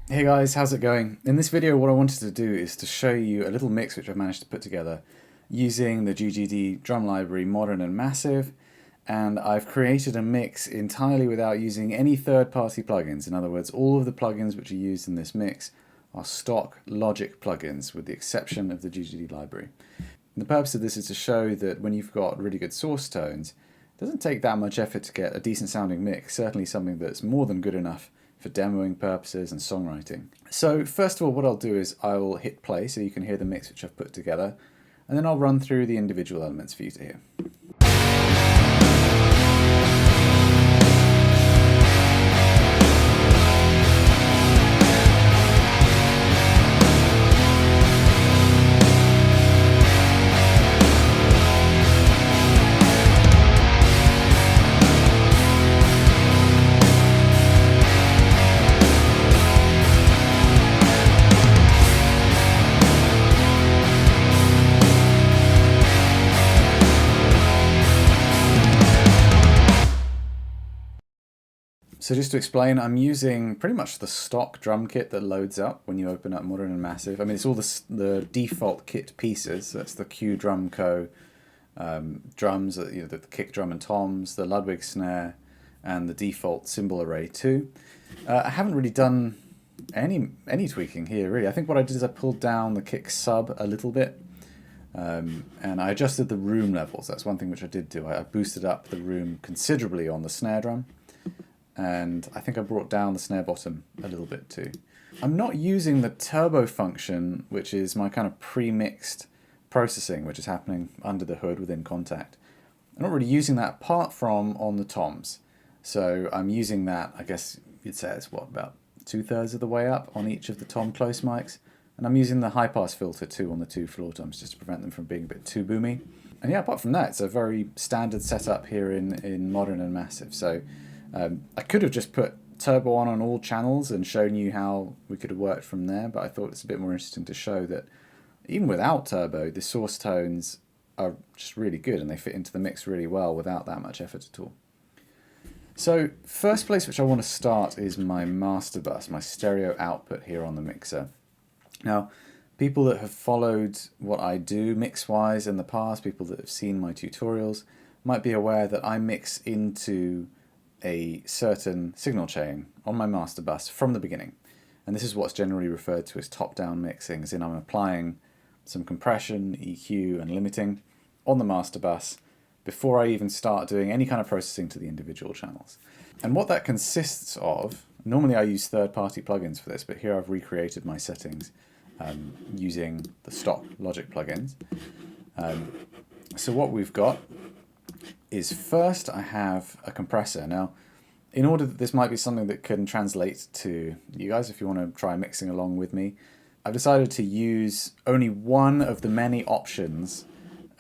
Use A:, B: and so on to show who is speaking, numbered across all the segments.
A: Hey guys, how's it going? In this video what I wanted to do is to show you a little mix which I've managed to put together using the GGD drum library Modern and Massive, and I've created a mix entirely without using any third-party plugins. In other words, all of the plugins which are used in this mix are stock Logic plugins with the exception of the GGD library. And the purpose of this is to show that when you've got really good source tones, it doesn't take that much effort to get a decent sounding mix, certainly something that's more than good enough for demoing purposes and songwriting. So first of all, what I'll do is I'll hit play so you can hear the mix which I've put together, and then I'll run through the individual elements for you to hear. So just to explain, I'm using pretty much the stock drum kit that loads up when you open up Modern and Massive. I mean, it's all the default kit pieces. So that's the Q Drum Co. Drums, the kick drum and toms, the Ludwig snare, and the default cymbal array too. I haven't really done any tweaking here, really. I think what I did is I pulled down the kick sub a little bit, and I adjusted the room levels. That's one thing which I did do. I boosted up the room considerably on the snare drum, and I think I brought down the snare bottom a little bit too. I'm not using the turbo function, which is my kind of pre-mixed processing, which is happening under the hood within Contact. I'm not really using that apart from on the toms. So I'm using that, I guess you'd say it's what, about 2/3 of the way up on each of the tom close mics. And I'm using the high pass filter too on the two floor toms just to prevent them from being a bit too boomy. And yeah, apart from that, it's a very standard setup here in Modern and Massive. So I could have just put turbo on all channels and shown you how we could have worked from there, but I thought it's a bit more interesting to show that even without turbo, the source tones are just really good and they fit into the mix really well without that much effort at all. So first place which I want to start is my master bus, my stereo output here on the mixer. Now, people that have followed what I do mix-wise in the past, people that have seen my tutorials, might be aware that I mix into a certain signal chain on my master bus from the beginning. And this is what's generally referred to as top-down mixing, as in I'm applying some compression, EQ, and limiting on the master bus before I even start doing any kind of processing to the individual channels. And what that consists of, normally I use third-party plugins for this, but here I've recreated my settings using the stock Logic plugins. So what we've got is first I have a compressor. Now, in order that this might be something that can translate to you guys if you want to try mixing along with me, I've decided to use only one of the many options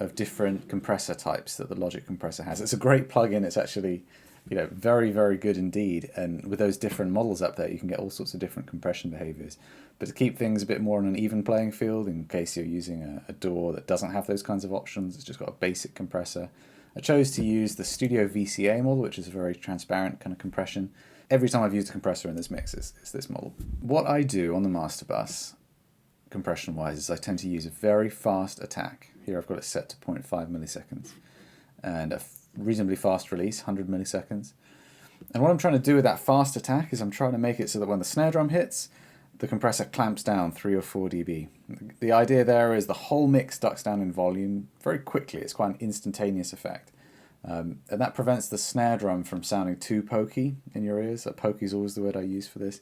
A: of different compressor types that the Logic compressor has. It's a great plugin. It's actually, very, very good indeed. And with those different models up there, you can get all sorts of different compression behaviors. But to keep things a bit more on an even playing field, in case you're using a DAW that doesn't have those kinds of options, it's just got a basic compressor. I chose to use the Studio VCA model, which is a very transparent kind of compression. Every time I've used a compressor in this mix, it's this model. What I do on the master bus, compression-wise, is I tend to use a very fast attack. Here I've got it set to 0.5 milliseconds. And a reasonably fast release, 100 milliseconds. And what I'm trying to do with that fast attack is I'm trying to make it so that when the snare drum hits, the compressor clamps down 3 or 4 dB. The idea there is the whole mix ducks down in volume very quickly. It's quite an instantaneous effect. And that prevents the snare drum from sounding too pokey in your ears. Pokey is always the word I use for this.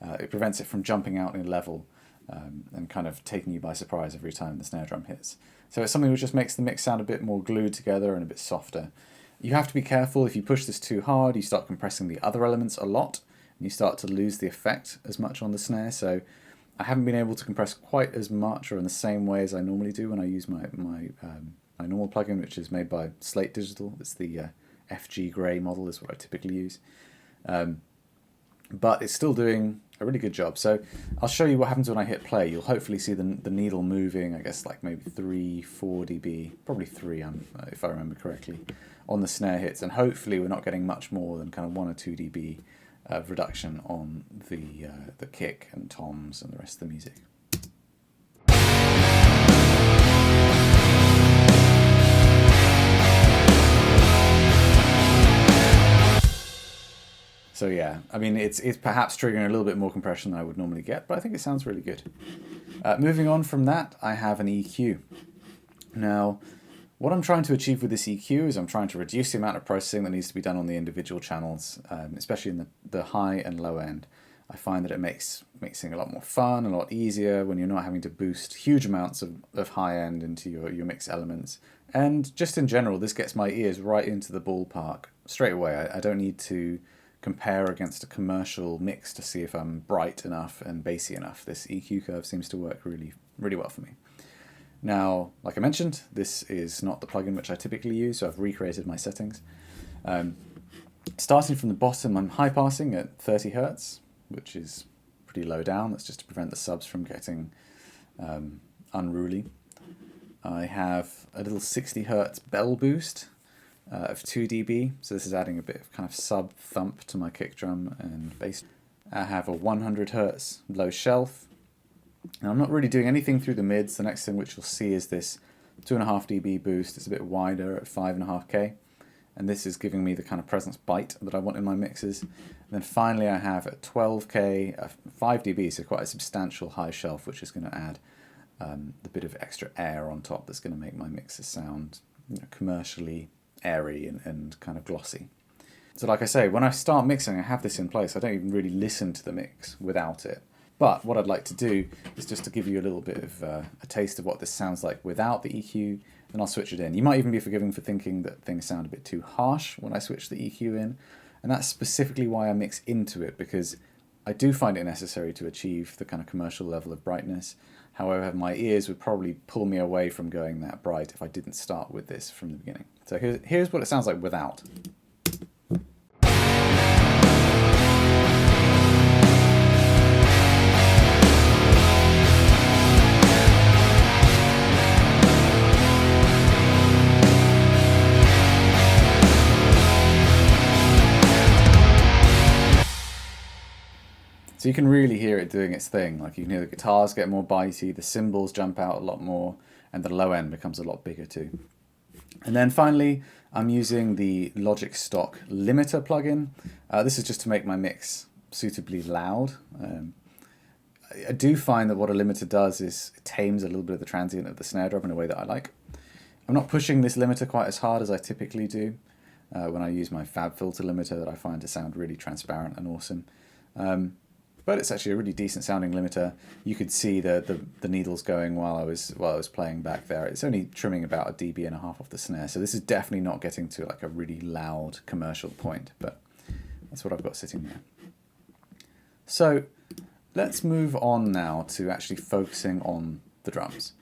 A: It prevents it from jumping out in level and kind of taking you by surprise every time the snare drum hits. So it's something which just makes the mix sound a bit more glued together and a bit softer. You have to be careful. If you push this too hard, you start compressing the other elements a lot, and you start to lose the effect as much on the snare. So I haven't been able to compress quite as much or in the same way as I normally do when I use my normal plugin, which is made by Slate Digital. It's the FG Grey model is what I typically use. But it's still doing a really good job. So I'll show you what happens when I hit play. You'll hopefully see the needle moving, I guess like maybe 3, 4 dB, probably 3 if I remember correctly, on the snare hits. And hopefully we're not getting much more than kind of 1 or 2 dB reduction on the kick and toms and the rest of the music. So yeah, I mean, it's perhaps triggering a little bit more compression than I would normally get, but I think it sounds really good. Moving on from that, I have an EQ. Now, what I'm trying to achieve with this EQ is I'm trying to reduce the amount of processing that needs to be done on the individual channels, especially in the high and low end. I find that it makes mixing a lot more fun, a lot easier when you're not having to boost huge amounts of high end into your mix elements. And just in general, this gets my ears right into the ballpark straight away. I don't need to compare against a commercial mix to see if I'm bright enough and bassy enough. This EQ curve seems to work really, really well for me. Now, like I mentioned, this is not the plugin which I typically use, so I've recreated my settings. Starting from the bottom, I'm high passing at 30 Hertz, which is pretty low down. That's just to prevent the subs from getting unruly. I have a little 60 Hertz bell boost of 2 dB, so this is adding a bit of kind of sub thump to my kick drum and bass. I have a 100 Hertz low shelf. Now I'm not really doing anything through the mids. The next thing which you'll see is this 2.5 dB boost. It's a bit wider at 5.5K, and this is giving me the kind of presence bite that I want in my mixes. And then finally I have a 12K, 5 dB, so quite a substantial high shelf, which is going to add the bit of extra air on top that's going to make my mixes sound, you know, commercially airy and kind of glossy. So like I say, when I start mixing, I have this in place. I don't even really listen to the mix without it. But what I'd like to do is just to give you a little bit of a taste of what this sounds like without the EQ, and I'll switch it in. You might even be forgiven for thinking that things sound a bit too harsh when I switch the EQ in, and that's specifically why I mix into it, because I do find it necessary to achieve the kind of commercial level of brightness. However, my ears would probably pull me away from going that bright if I didn't start with this from the beginning. So here's what it sounds like without. So you can really hear it doing its thing. Like you can hear the guitars get more bitey, the cymbals jump out a lot more, and the low end becomes a lot bigger too. And then finally, I'm using the Logic Stock Limiter plugin. This is just to make my mix suitably loud. I do find that what a limiter does is it tames a little bit of the transient of the snare drum in a way that I like. I'm not pushing this limiter quite as hard as I typically do when I use my FabFilter limiter that I find to sound really transparent and awesome. But it's actually a really decent sounding limiter. You could see the needles going while I was playing back there. It's only trimming about 1.5 dB off the snare, so this is definitely not getting to like a really loud commercial point, but that's what I've got sitting there. So let's move on now to actually focusing on the drums.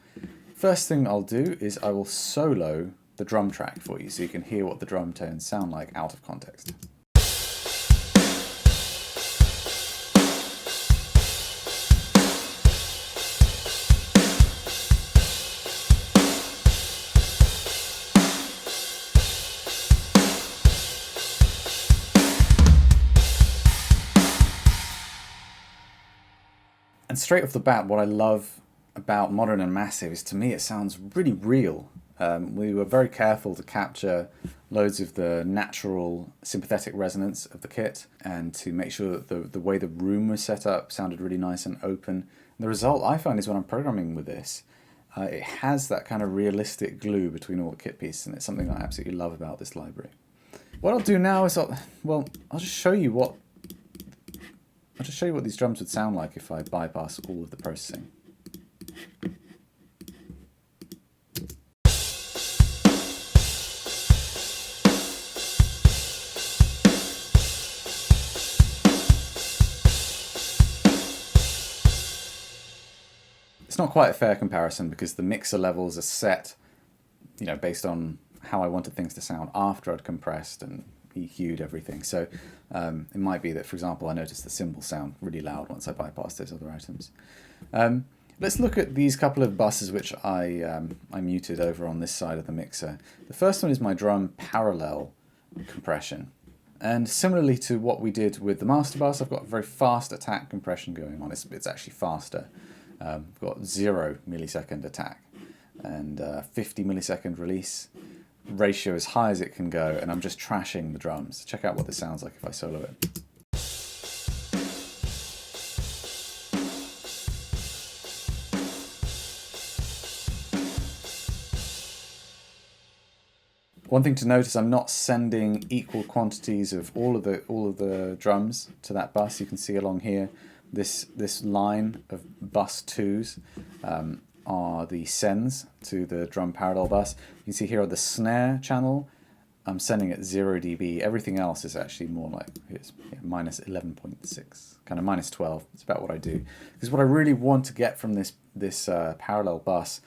A: First thing I'll do is I will solo the drum track for you so you can hear what the drum tones sound like out of context. And straight off the bat, what I love about Modern and Massive is, to me, it sounds really real. We were very careful to capture loads of the natural sympathetic resonance of the kit and to make sure that the way the room was set up sounded really nice and open. And the result I find is when I'm programming with this, it has that kind of realistic glue between all the kit pieces, and it's something that I absolutely love about this library. What I'll do now is I'll just show you what these drums would sound like if I bypass all of the processing. It's not quite a fair comparison because the mixer levels are set, you know, based on how I wanted things to sound after I'd compressed and EQ'd everything. So it might be that, for example, I noticed the cymbals sound really loud once I bypassed those other items. Let's look at these couple of buses which I muted over on this side of the mixer. The first one is my drum parallel compression. And similarly to what we did with the master bus, I've got a very fast attack compression going on. It's actually faster. I've got 0 millisecond attack and 50 millisecond release. Ratio as high as it can go, and I'm just trashing the drums. Check out what this sounds like if I solo it. One thing to notice, I'm not sending equal quantities of all of the drums to that bus. You can see along here, this line of bus 2s are the sends to the drum parallel bus. You can see here on the snare channel, I'm sending at 0 dB. Everything else is actually more like minus 11.6, kind of minus 12. It's about what I do. Because what I really want to get from this parallel bus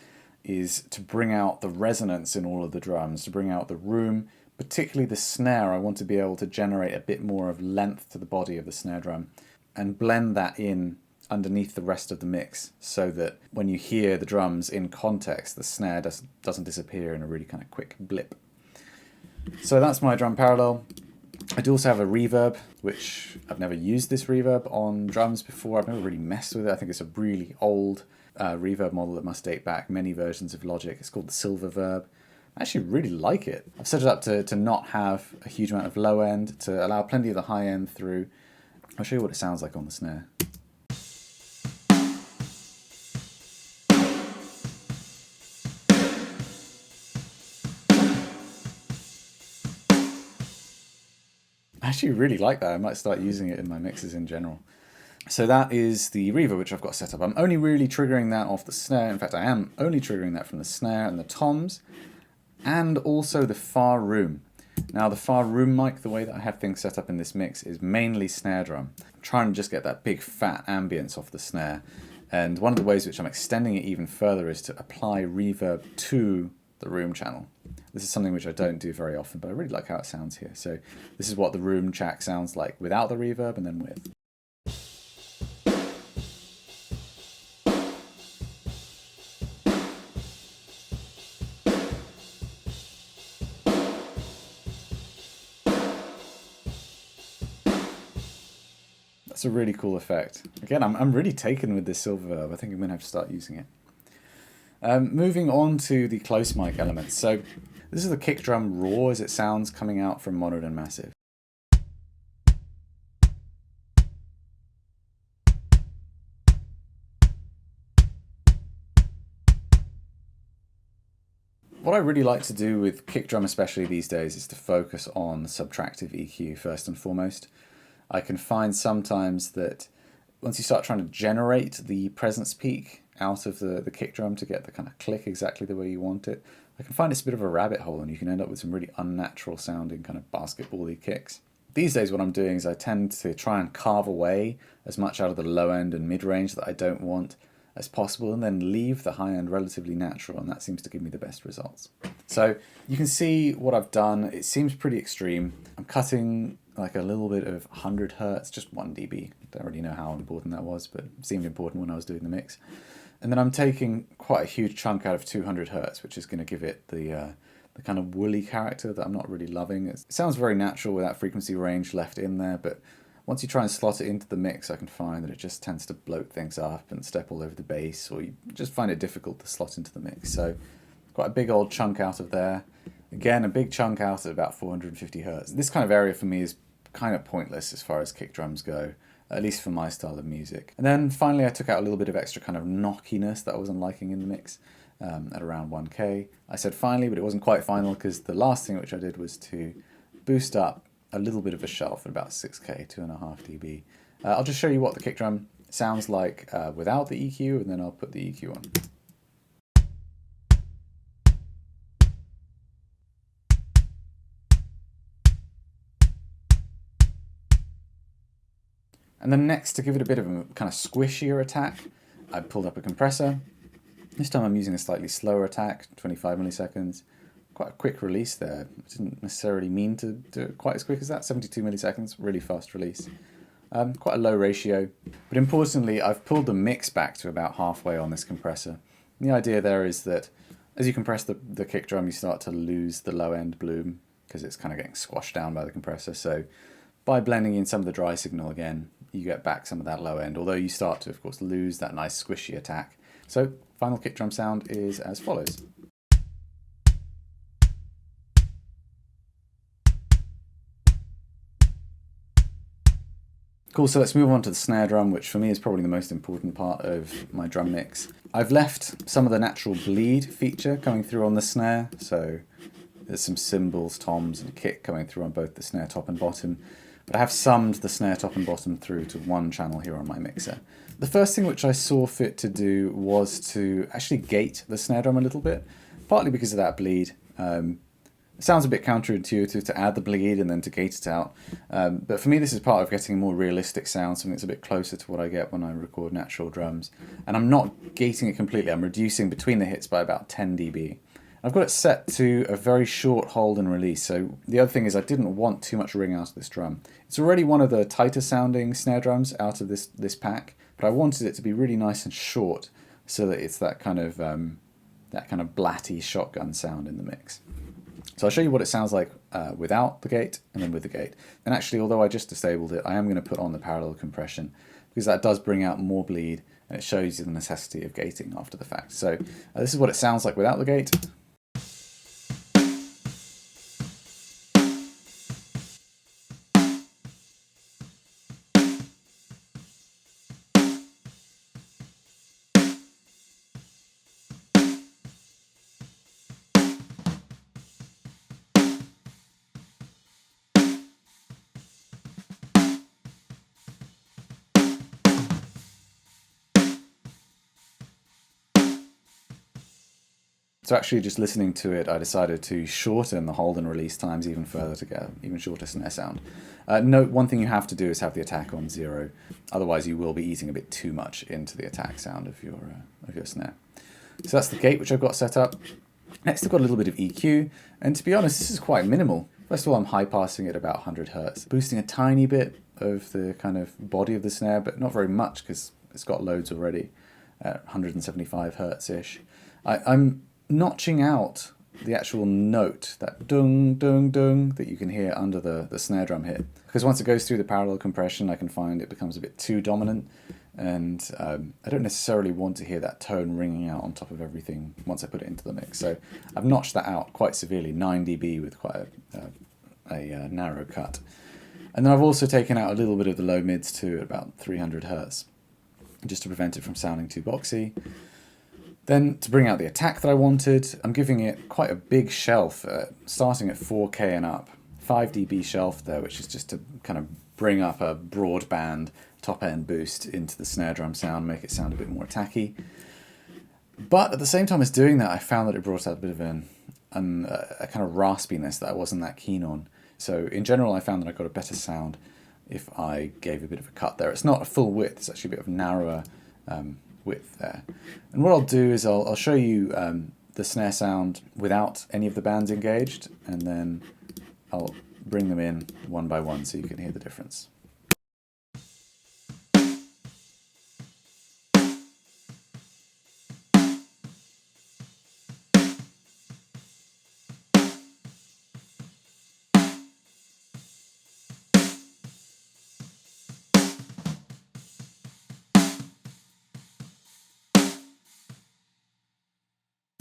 A: is to bring out the resonance in all of the drums, to bring out the room, particularly the snare. I want to be able to generate a bit more of length to the body of the snare drum and blend that in underneath the rest of the mix so that when you hear the drums in context, the snare doesn't disappear in a really kind of quick blip. So that's my drum parallel. I do also have a reverb, which I've never used this reverb on drums before. I've never really messed with it. I think it's a really old reverb model that must date back many versions of Logic. It's called the Silver Verb. I actually really like it. I've set it up to not have a huge amount of low end, to allow plenty of the high end through. I'll show you what it sounds like on the snare. I actually really like that. I might start using it in my mixes in general. So that is the reverb which I've got set up. I'm only really triggering that off the snare. In fact, I am only triggering that from the snare and the toms, and also the far room. Now the far room mic, the way that I have things set up in this mix, is mainly snare drum. I'm trying to just get that big fat ambience off the snare. And one of the ways which I'm extending it even further is to apply reverb to the room channel. This is something which I don't do very often, but I really like how it sounds here. So this is what the room track sounds like without the reverb and then with. That's a really cool effect. Again, I'm really taken with this Silver Verb. I think I'm going to have to start using it. Moving on to the close mic elements. So this is the kick drum raw as it sounds coming out from Modern and Massive. What I really like to do with kick drum, especially these days, is to focus on subtractive EQ first and foremost. I can find sometimes that once you start trying to generate the presence peak out of the kick drum to get the kind of click exactly the way you want it, I can find it's a bit of a rabbit hole and you can end up with some really unnatural sounding kind of basketball-y kicks. These days what I'm doing is I tend to try and carve away as much out of the low end and mid-range that I don't want as possible and then leave the high end relatively natural, and that seems to give me the best results. So you can see what I've done. It seems pretty extreme. I'm cutting like a little bit of 100 Hertz, just 1 dB. Don't really know how important that was, but it seemed important when I was doing the mix. And then I'm taking quite a huge chunk out of 200 Hertz, which is going to give it the kind of woolly character that I'm not really loving. It sounds very natural with that frequency range left in there, but once you try and slot it into the mix, I can find that it just tends to bloat things up and step all over the bass, or you just find it difficult to slot into the mix. So quite a big old chunk out of there. Again, a big chunk out at about 450 Hertz. This kind of area for me is kind of pointless as far as kick drums go, at least for my style of music. And then finally I took out a little bit of extra kind of knockiness that I wasn't liking in the mix at around 1K. I said finally, but it wasn't quite final because the last thing which I did was to boost up a little bit of a shelf at about 6K, 2.5 dB. I'll just show you what the kick drum sounds like without the EQ, and then I'll put the EQ on. And then next, to give it a bit of a kind of squishier attack, I pulled up a compressor. This time I'm using a slightly slower attack, 25 milliseconds. Quite a quick release there. I didn't necessarily mean to do it quite as quick as that, 72 milliseconds, really fast release. Quite a low ratio. But importantly, I've pulled the mix back to about halfway on this compressor. And the idea there is that as you compress the kick drum, you start to lose the low end bloom. because it's kind of getting squashed down by the compressor. So by blending in some of the dry signal again, you get back some of that low end, although you start to, of course, lose that nice squishy attack. So final kick drum sound is as follows. Cool, so let's move on to the snare drum, which for me is probably the most important part of my drum mix. I've left some of the natural bleed feature coming through on the snare, so there's some cymbals, toms, and kick coming through on both the snare top and bottom, but I have summed the snare top and bottom through to one channel here on my mixer. The first thing which I saw fit to do was to actually gate the snare drum a little bit, partly because of that bleed. It sounds a bit counterintuitive to add the bleed and then to gate it out, but for me this is part of getting a more realistic sound, something that's a bit closer to what I get when I record natural drums. And I'm not gating it completely, I'm reducing between the hits by about 10 dB. I've got it set to a very short hold and release, so the other thing is I didn't want too much ring out of this drum. It's already one of the tighter sounding snare drums out of this pack, but I wanted it to be really nice and short so that it's that kind of blatty shotgun sound in the mix. So I'll show you what it sounds like without the gate and then with the gate. And actually, although I just disabled it, I am going to put on the parallel compression because that does bring out more bleed and it shows you the necessity of gating after the fact. So this is what it sounds like without the gate. So actually just listening to it, I decided to shorten the hold and release times even further to get even shorter snare sound. Note, one thing you have to do is have the attack on 0, otherwise you will be eating a bit too much into the attack sound of your snare. So that's the gate which I've got set up. Next I've got a little bit of EQ, and to be honest this is quite minimal. First of all, I'm high passing at about 100 Hz, boosting a tiny bit of the kind of body of the snare, but not very much because it's got loads already at 175 Hz-ish. I'm notching out the actual note, that dung, dung, dung that you can hear under the snare drum hit. Because once it goes through the parallel compression, I can find it becomes a bit too dominant, and I don't necessarily want to hear that tone ringing out on top of everything once I put it into the mix. So I've notched that out quite severely, 9 dB with quite a narrow cut. And then I've also taken out a little bit of the low mids too, at about 300 Hz, just to prevent it from sounding too boxy. Then, to bring out the attack that I wanted, I'm giving it quite a big shelf, starting at 4K and up. 5 dB shelf there, which is just to kind of bring up a broadband top-end boost into the snare drum sound, make it sound a bit more attacky. But at the same time as doing that, I found that it brought out a bit of a kind of raspiness that I wasn't that keen on. So in general, I found that I got a better sound if I gave a bit of a cut there. It's not a full width, it's actually a bit of narrower width there. And what I'll do is I'll show you the snare sound without any of the bands engaged, and then I'll bring them in one by one so you can hear the difference.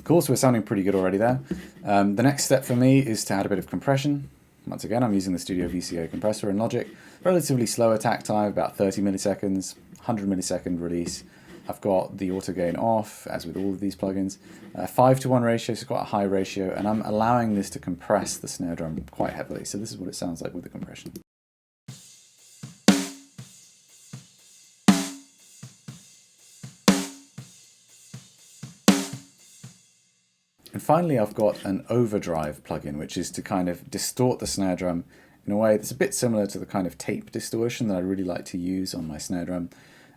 A: Cool, so we're sounding pretty good already there. The next step for me is to add a bit of compression. Once again, I'm using the Studio VCA compressor in Logic. Relatively slow attack time, about 30 milliseconds, 100 millisecond release. I've got the auto gain off, as with all of these plugins. 5:1 ratio, so quite a high ratio, and I'm allowing this to compress the snare drum quite heavily. So this is what it sounds like with the compression. And finally, I've got an overdrive plugin, which is to kind of distort the snare drum in a way that's a bit similar to the kind of tape distortion that I really like to use on my snare drum.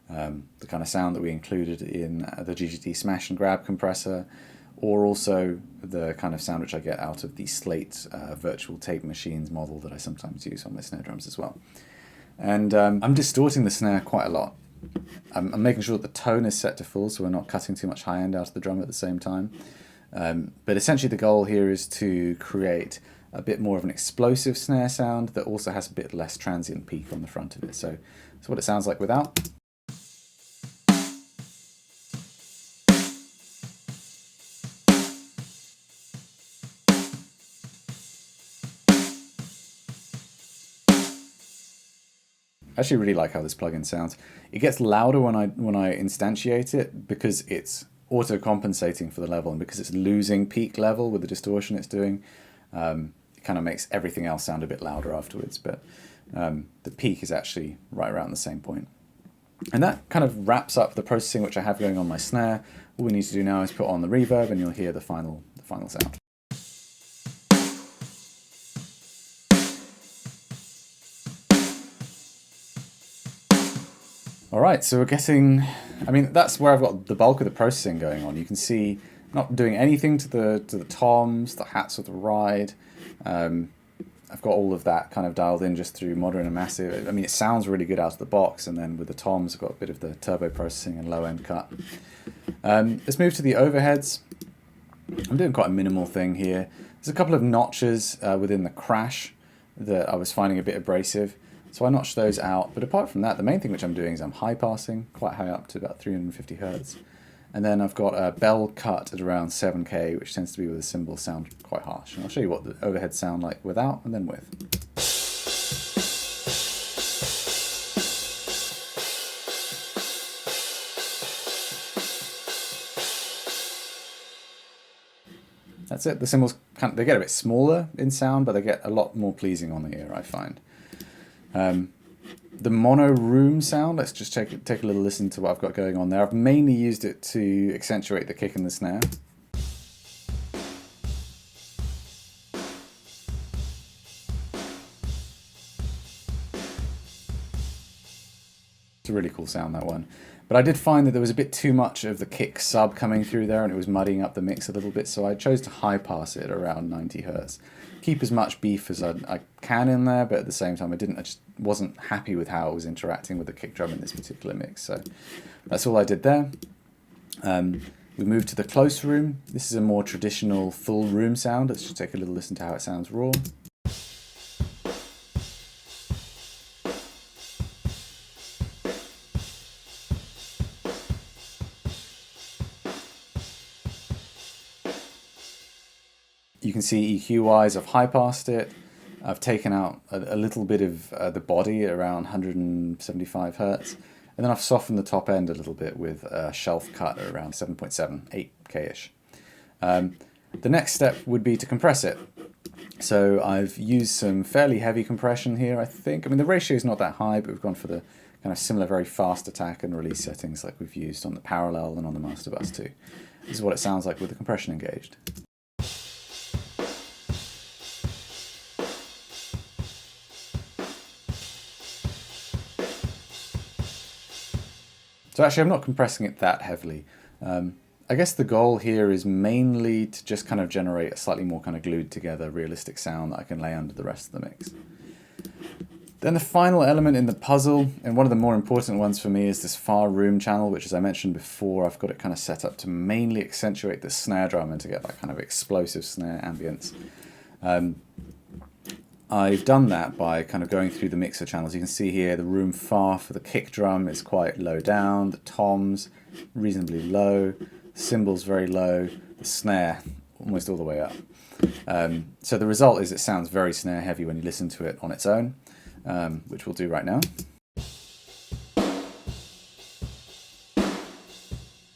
A: The kind of sound that we included in the GGT Smash and Grab compressor, or also the kind of sound which I get out of the Slate virtual tape machines model that I sometimes use on my snare drums as well. And I'm distorting the snare quite a lot. I'm making sure that the tone is set to full, so we're not cutting too much high end out of the drum at the same time. But essentially the goal here is to create a bit more of an explosive snare sound that also has a bit less transient peak on the front of it. So that's what it sounds like without. I actually really like how this plugin sounds. It gets louder when I instantiate it because it's auto-compensating for the level, and because it's losing peak level with the distortion it's doing, it kind of makes everything else sound a bit louder afterwards, but the peak is actually right around the same point. And that kind of wraps up the processing which I have going on my snare. All we need to do now is put on the reverb and you'll hear the final sound. All right, so we're getting, I mean, that's where I've got the bulk of the processing going on. You can see not doing anything to the toms, the hats of the ride. I've got all of that kind of dialed in just through Modern and Massive. I mean, it sounds really good out of the box, and then with the toms, I've got a bit of the turbo processing and low-end cut. Let's move to the overheads. I'm doing quite a minimal thing here. There's a couple of notches within the crash that I was finding a bit abrasive. So I notched those out, but apart from that, the main thing which I'm doing is I'm high passing, quite high up to about 350 Hertz. And then I've got a bell cut at around 7K, which tends to be where the cymbals sound quite harsh. And I'll show you what the overheads sound like without and then with. That's it. The cymbals, they get a bit smaller in sound, but they get a lot more pleasing on the ear, I find. The mono room sound, let's just take a little listen to what I've got going on there. I've mainly used it to accentuate the kick and the snare. It's a really cool sound, that one. But I did find that there was a bit too much of the kick sub coming through there and it was muddying up the mix a little bit, so I chose to high pass it around 90 Hertz. Keep as much beef as I can in there, but at the same time I just wasn't happy with how it was interacting with the kick drum in this particular mix, so that's all I did there. We moved to the close room. This is a more traditional full room sound. Let's just take a little listen to how it sounds raw. You can see EQ-wise, I've high-passed it. I've taken out a little bit of the body at around 175 Hertz. And then I've softened the top end a little bit with a shelf cut at around 7.7, 8K-ish. The next step would be to compress it. So I've used some fairly heavy compression here, I think. I mean, the ratio is not that high, but we've gone for the kind of similar very fast attack and release settings like we've used on the Parallel and on the Master Bus too. This is what it sounds like with the compression engaged. So actually I'm not compressing it that heavily. I guess the goal here is mainly to just kind of generate a slightly more kind of glued together realistic sound that I can lay under the rest of the mix. Then the final element in the puzzle, and one of the more important ones for me, is this far room channel, which as I mentioned before, I've got it kind of set up to mainly accentuate the snare drum and to get that kind of explosive snare ambience. I've done that by kind of going through the mixer channels. You can see here the room far for the kick drum is quite low down, the toms reasonably low, the cymbals very low, the snare almost all the way up. So the result is it sounds very snare heavy when you listen to it on its own, which we'll do right now.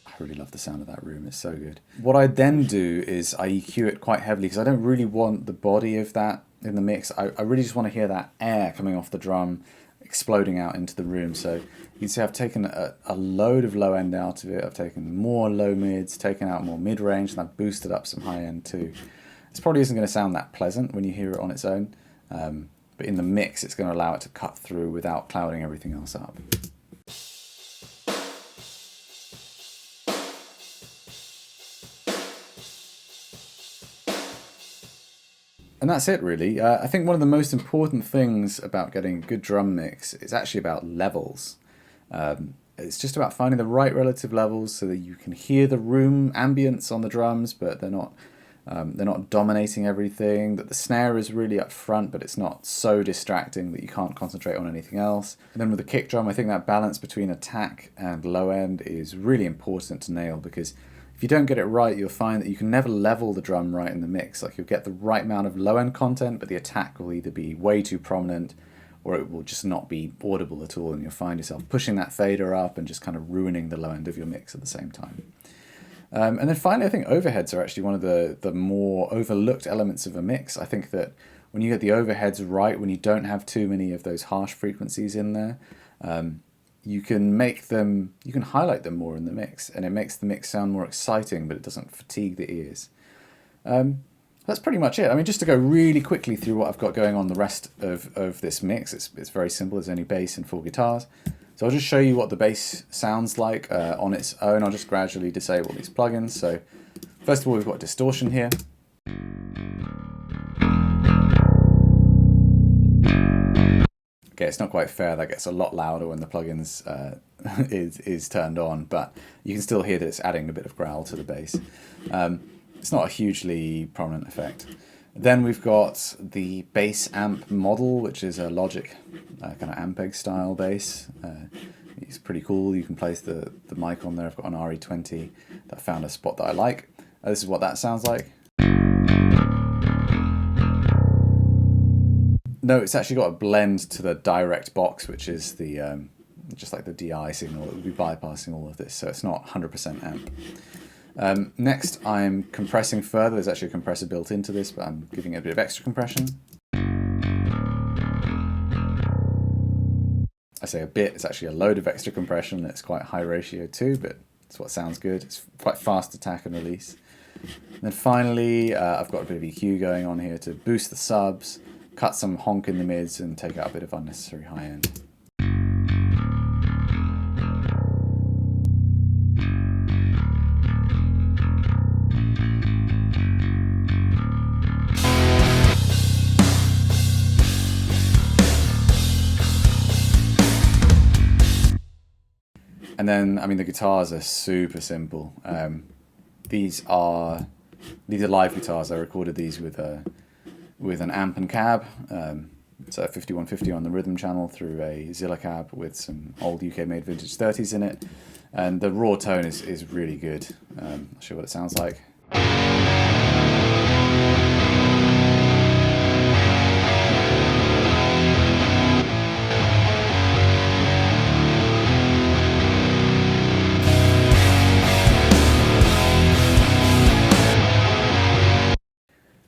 A: I really love the sound of that room, it's so good. What I then do is I EQ it quite heavily because I don't really want the body of that in the mix. I really just want to hear that air coming off the drum exploding out into the room. So you can see I've taken a load of low end out of it, I've taken more low mids, taken out more mid range, and I've boosted up some high end too. This probably isn't going to sound that pleasant when you hear it on its own, but in the mix it's going to allow it to cut through without clouding everything else up. And that's it really. I think one of the most important things about getting a good drum mix is actually about levels. It's just about finding the right relative levels so that you can hear the room ambience on the drums, but they're not They're not dominating everything, that the snare is really up front, but it's not so distracting that you can't concentrate on anything else. And then with the kick drum, I think that balance between attack and low end is really important to nail, because if you don't get it right, you'll find that you can never level the drum right in the mix. Like, you'll get the right amount of low end content, but the attack will either be way too prominent or it will just not be audible at all, and you'll find yourself pushing that fader up and just kind of ruining the low end of your mix at the same time. And then finally, I think overheads are actually one of the more overlooked elements of a mix. I think that when you get the overheads right, when you don't have too many of those harsh frequencies in there, you can highlight them more in the mix, and it makes the mix sound more exciting, but it doesn't fatigue the ears. That's pretty much it. I mean, just to go really quickly through what I've got going on the rest of this mix, it's very simple. There's only bass and 4 guitars. So I'll just show you what the bass sounds like on its own. I'll just gradually disable these plugins. So first of all, we've got distortion here. Okay, it's not quite fair. That gets a lot louder when the plugins is turned on, but you can still hear that it's adding a bit of growl to the bass. It's not a hugely prominent effect. Then we've got the bass amp model, which is a Logic kind of Ampeg style bass. It's pretty cool. You can place the mic on there. I've got an RE20 that I found a spot that I like. This is what that sounds like. No, it's actually got a blend to the direct box, which is the just like the DI signal that would be bypassing all of this, so it's not 100% amp. Next, I'm compressing further. There's actually a compressor built into this, but I'm giving it a bit of extra compression. I say a bit, it's actually a load of extra compression. It's quite high ratio too, but it's what sounds good. It's quite fast attack and release. And then finally, I've got a bit of EQ going on here to boost the subs, cut some honk in the mids, and take out a bit of unnecessary high end. And then, I mean, the guitars are super simple. These are live guitars. I recorded these with an amp and cab. So a 5150 on the rhythm channel through a Zilla cab with some old UK made vintage 30s in it. And the raw tone is really good. I'll show you what it sounds like.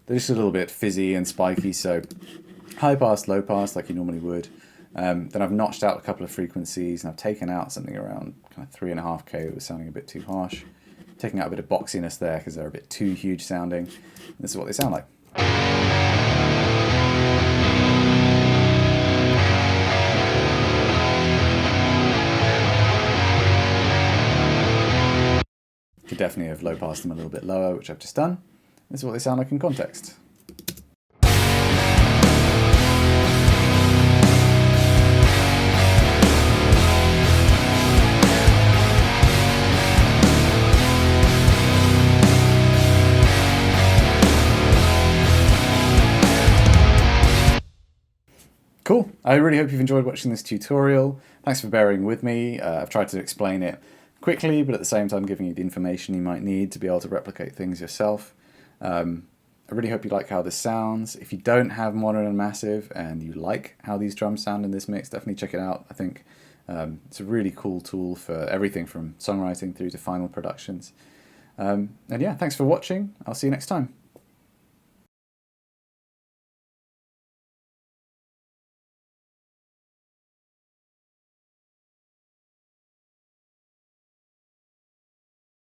A: They're just a little bit fizzy and spiky, so high pass, low pass like you normally would. Then I've notched out a couple of frequencies, and I've taken out something around kind of 3.5K that was sounding a bit too harsh. Taking out a bit of boxiness there because they're a bit too huge sounding. This is what they sound like. Could definitely have low passed them a little bit lower, which I've just done. This is what they sound like in context. Cool. I really hope you've enjoyed watching this tutorial. Thanks for bearing with me. I've tried to explain it quickly, but at the same time giving you the information you might need to be able to replicate things yourself. I really hope you like how this sounds. If you don't have Modern and Massive and you like how these drums sound in this mix, definitely check it out. I think it's a really cool tool for everything from songwriting through to final productions. And yeah, thanks for watching. I'll see you next time.